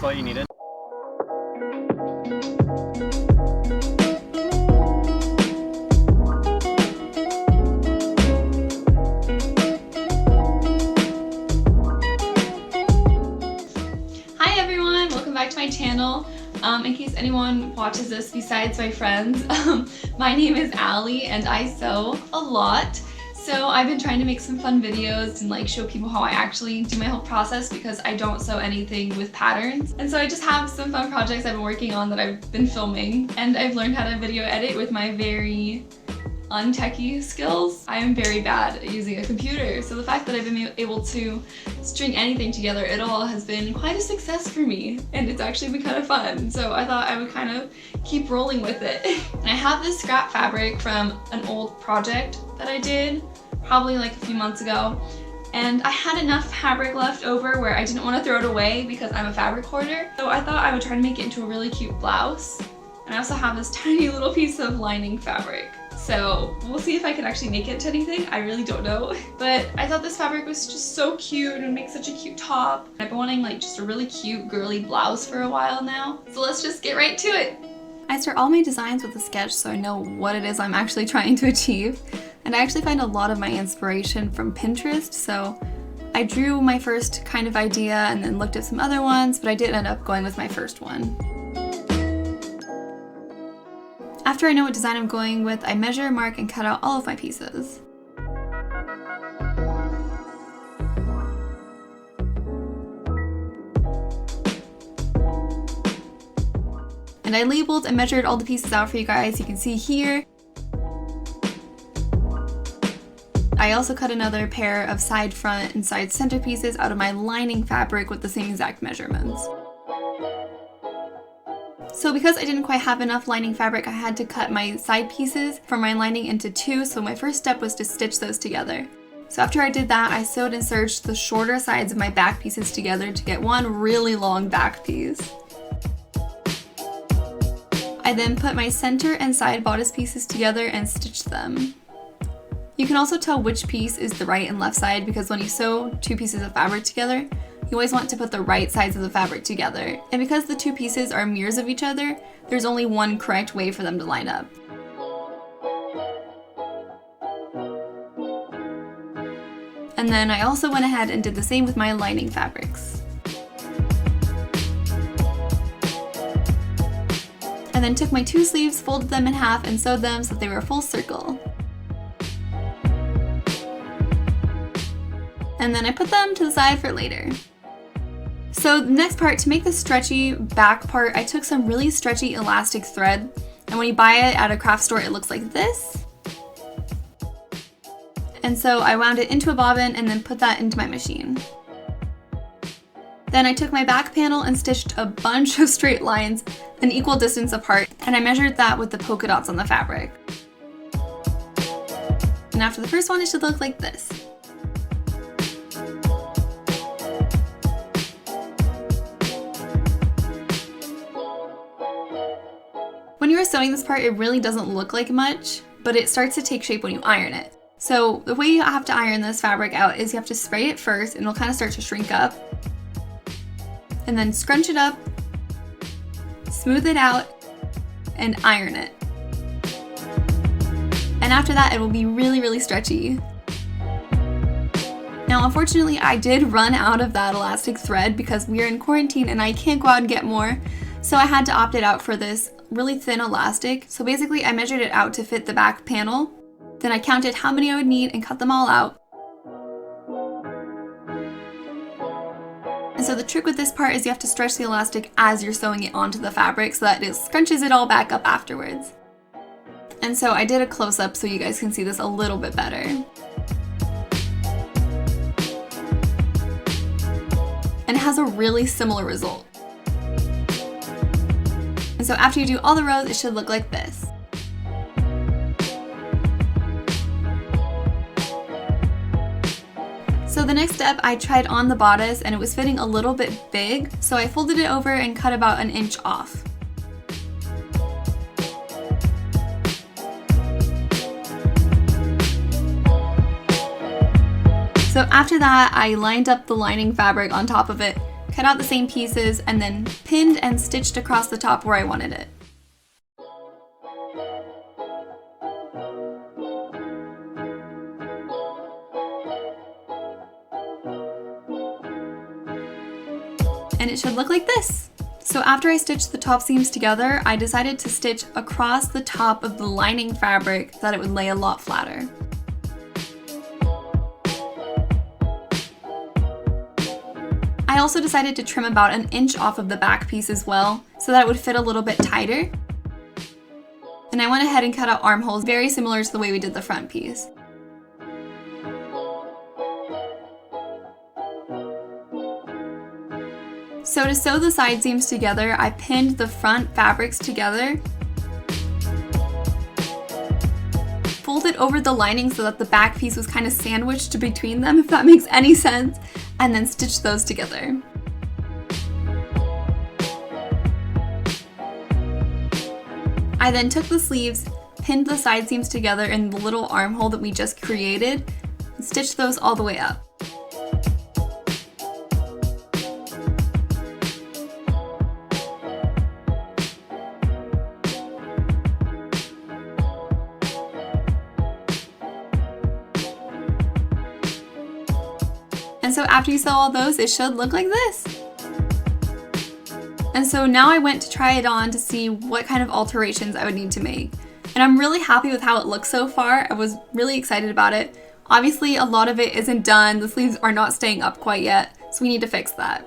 That's all you needed? Hi everyone, welcome back to my channel. In case anyone watches this besides my friends, my name is Allie and I sew a lot. So I've been trying to make some fun videos and like show people how I actually do my whole process because I don't sew anything with patterns. And so I just have some fun projects I've been working on that I've been filming, and I've learned how to video edit with my very untechy skills. I am very bad at using a computer, so the fact that I've been able to string anything together at all has been quite a success for me, and it's actually been kind of fun. So I thought I would kind of keep rolling with it. And I have this scrap fabric from an old project that I did probably like a few months ago, and I had enough fabric left over where I didn't want to throw it away because I'm a fabric hoarder. So I thought I would try to make it into a really cute blouse. And I also have this tiny little piece of lining fabric. So we'll see if I can actually make it to anything. I really don't know. But I thought this fabric was just so cute and would make such a cute top. I've been wanting like just a really cute girly blouse for a while now. So let's just get right to it. I start all my designs with a sketch so I know what it is I'm actually trying to achieve. And I actually find a lot of my inspiration from Pinterest. So I drew my first kind of idea and then looked at some other ones, but I did end up going with my first one. After I know what design I'm going with, I measure, mark, and cut out all of my pieces. And I labeled and measured all the pieces out for you guys. You can see here. I also cut another pair of side front and side center pieces out of my lining fabric with the same exact measurements. So because I didn't quite have enough lining fabric, I had to cut my side pieces from my lining into two, so my first step was to stitch those together. So after I did that, I sewed and serged the shorter sides of my back pieces together to get one really long back piece. I then put my center and side bodice pieces together and stitched them. You can also tell which piece is the right and left side because when you sew two pieces of fabric together, you always want to put the right sides of the fabric together. And because the two pieces are mirrors of each other, there's only one correct way for them to line up. And then I also went ahead and did the same with my lining fabrics. And then took my two sleeves, folded them in half, and sewed them so that they were a full circle. And then I put them to the side for later. So the next part, to make the stretchy back part, I took some really stretchy elastic thread, and when you buy it at a craft store it looks like this. And so I wound it into a bobbin and then put that into my machine. Then I took my back panel and stitched a bunch of straight lines an equal distance apart, and I measured that with the polka dots on the fabric. And after the first one, it should look like this. When you are sewing this part, it really doesn't look like much, but it starts to take shape when you iron it. So the way you have to iron this fabric out is you have to spray it first and it'll kind of start to shrink up. And then scrunch it up, smooth it out, and iron it. And after that, it will be really, really stretchy. Now, unfortunately, I did run out of that elastic thread because we are in quarantine and I can't go out and get more. So I had to opt it out for this really thin elastic. So basically I measured it out to fit the back panel. Then I counted how many I would need and cut them all out. And so the trick with this part is you have to stretch the elastic as you're sewing it onto the fabric so that it scrunches it all back up afterwards. And so I did a close-up so you guys can see this a little bit better. And it has a really similar result. And so after you do all the rows, it should look like this. So the next step, I tried on the bodice and it was fitting a little bit big, so I folded it over and cut about 1 inch off. So after that, I lined up the lining fabric on top of it, cut out the same pieces, and then pinned and stitched across the top where I wanted it. And it should look like this. So after I stitched the top seams together, I decided to stitch across the top of the lining fabric so that it would lay a lot flatter. I also decided to trim about an inch off of the back piece as well, so that it would fit a little bit tighter. And I went ahead and cut out armholes very similar to the way we did the front piece. So to sew the side seams together, I pinned the front fabrics together, folded over the lining so that the back piece was kind of sandwiched between them, if that makes any sense, and then stitched those together. I then took the sleeves, pinned the side seams together in the little armhole that we just created, and stitched those all the way up. And so after you sew all those, it should look like this. And so now I went to try it on to see what kind of alterations I would need to make. And I'm really happy with how it looks so far. I was really excited about it. Obviously, a lot of it isn't done. The sleeves are not staying up quite yet, so we need to fix that.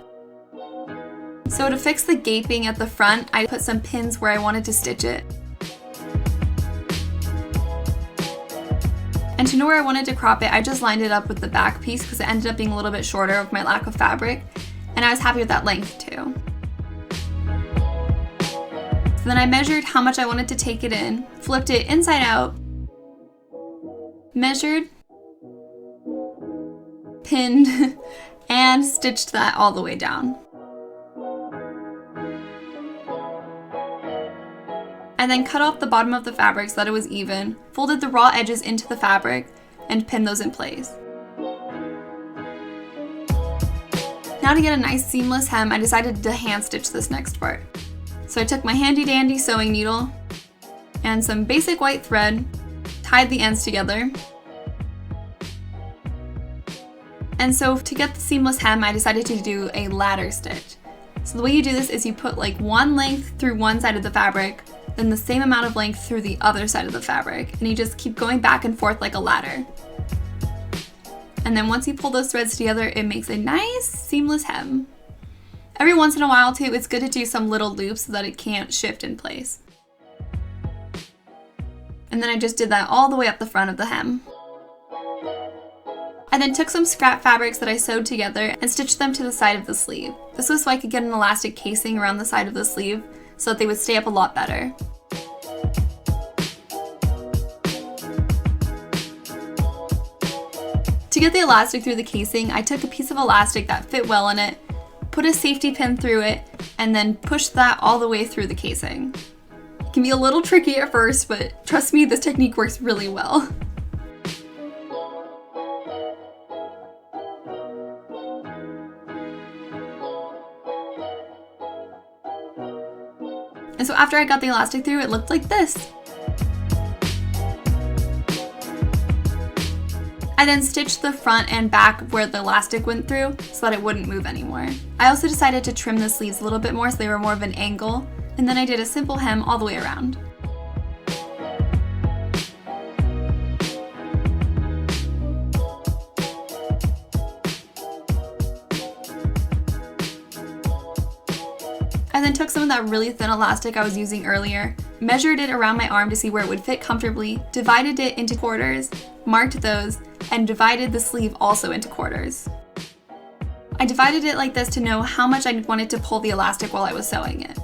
So to fix the gaping at the front, I put some pins where I wanted to stitch it. And to know where I wanted to crop it, I just lined it up with the back piece because it ended up being a little bit shorter with my lack of fabric, and I was happy with that length too. So then I measured how much I wanted to take it in, flipped it inside out, measured, pinned, and stitched that all the way down. I then cut off the bottom of the fabric so that it was even, folded the raw edges into the fabric, and pinned those in place. Now to get a nice seamless hem, I decided to hand stitch this next part. So I took my handy dandy sewing needle and some basic white thread, tied the ends together. And so to get the seamless hem, I decided to do a ladder stitch. So the way you do this is you put like one length through one side of the fabric, then the same amount of length through the other side of the fabric, and you just keep going back and forth like a ladder. And then once you pull those threads together, it makes a nice seamless hem. Every once in a while too, it's good to do some little loops so that it can't shift in place. And then I just did that all the way up the front of the hem. I then took some scrap fabrics that I sewed together and stitched them to the side of the sleeve. This was so I could get an elastic casing around the side of the sleeve so that they would stay up a lot better. To get the elastic through the casing, I took a piece of elastic that fit well in it, put a safety pin through it, and then pushed that all the way through the casing. It can be a little tricky at first, but trust me, this technique works really well. And so after I got the elastic through, it looked like this. I then stitched the front and back where the elastic went through so that it wouldn't move anymore. I also decided to trim the sleeves a little bit more so they were more of an angle, and then I did a simple hem all the way around. I then took some of that really thin elastic I was using earlier, measured it around my arm to see where it would fit comfortably, divided it into quarters, marked those, and divided the sleeve also into quarters. I divided it like this to know how much I wanted to pull the elastic while I was sewing it.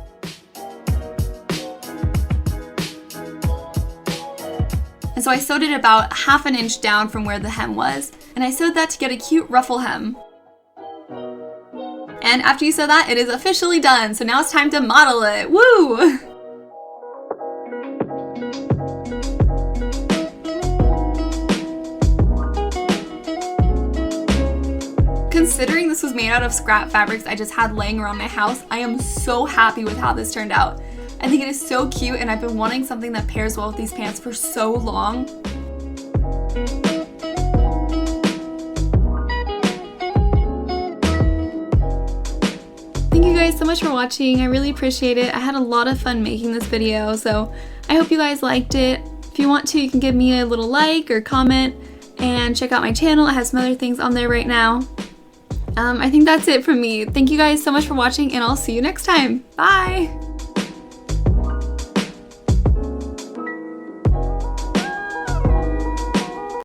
And so I sewed it about ½ an inch down from where the hem was, and I sewed that to get a cute ruffle hem. And after you sew that, it is officially done, so now it's time to model it. Woo! Considering this was made made out of scrap fabrics I just had laying around my house. I am so happy with how this turned out. I think it is so cute, and I've been wanting something that pairs well with these pants for so long. Thank you guys so much for watching. I really appreciate it. I had a lot of fun making this video, so I hope you guys liked it. If you want to, you can give me a little like or comment and check out my channel. I have some other things on there right now. I think that's it from me. Thank you guys so much for watching, and I'll see you next time. Bye!